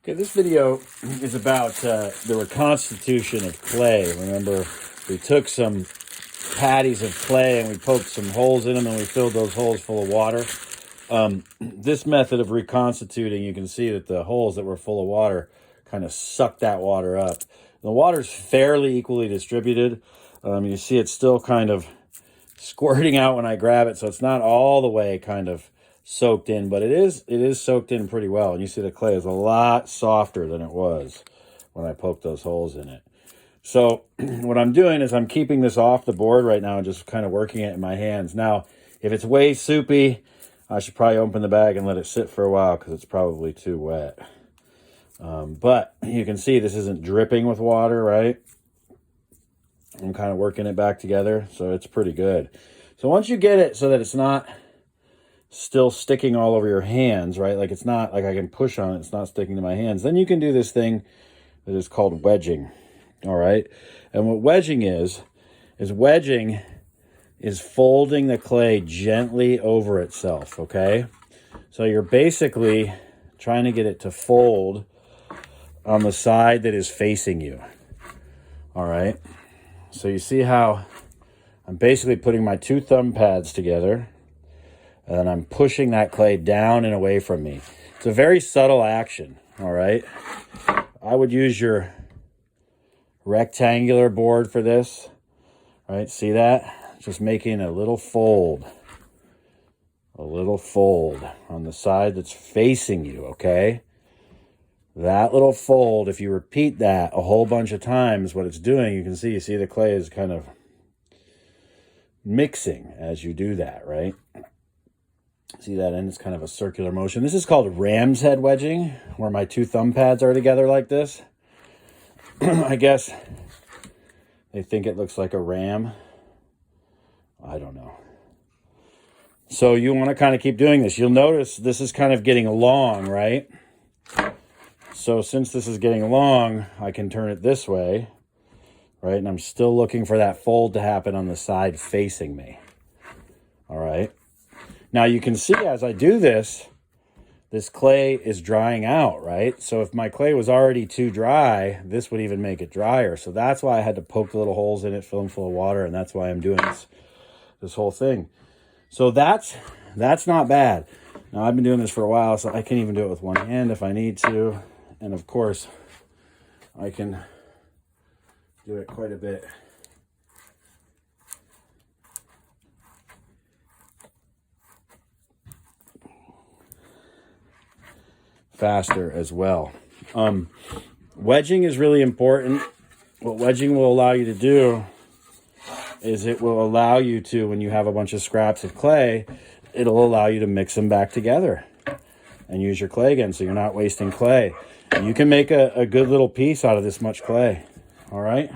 Okay, this video is about the reconstitution of clay. Remember, we took some patties of clay and we poked some holes in them and we filled those holes full of water. This method of reconstituting, you can see that the holes that were full of water kind of sucked that water up. The water's fairly equally distributed. You see it's still kind of squirting out when I grab it, so it's not all the way kind of soaked in, but it is soaked in pretty well. And you see the clay is a lot softer than it was when I poked those holes in it. So what I'm doing is I'm keeping this off the board right now and just kind of working it in my hands. Now, if it's way soupy, I should probably open the bag and let it sit for a while because it's probably too wet. But you can see this isn't dripping with water, right? I'm kind of working it back together, so it's pretty good. So once you get it so that it's not still sticking all over your hands, right? Like it's not like I can push on it, it's not sticking to my hands. Then you can do this thing that is called wedging, all right? And what wedging is wedging is folding the clay gently over itself, okay? So you're basically trying to get it to fold on the side that is facing you, all right? So you see how I'm basically putting my two thumb pads together and I'm pushing that clay down and away from me. It's a very subtle action, all right? I would use your rectangular board for this, right? See that? Just making a little fold on the side that's facing you, okay? That little fold, if you repeat that a whole bunch of times, what it's doing, you see the clay is kind of mixing as you do that, right? See that? And it's kind of a circular motion. This is called ram's head wedging, where my two thumb pads are together like this. I guess they think it looks like a ram. I don't know. So you want to kind of keep doing this. You'll notice this is kind of getting long, right? So since this is getting long, I can turn it this way, right? And I'm still looking for that fold to happen on the side facing me. All right. Now you can see as I do this, this clay is drying out, right? So if my clay was already too dry, this would even make it drier. So that's why I had to poke the little holes in it, fill them full of water, and that's why I'm doing this whole thing. So that's not bad. Now I've been doing this for a while, so I can even do it with one hand if I need to. And of course, I can do it quite a bit faster as well. Wedging is really important. What wedging will allow you to do is it will allow you to, when you have a bunch of scraps of clay, it'll allow you to mix them back together and use your clay again, so you're not wasting clay. And you can make a good little piece out of this much clay. All right.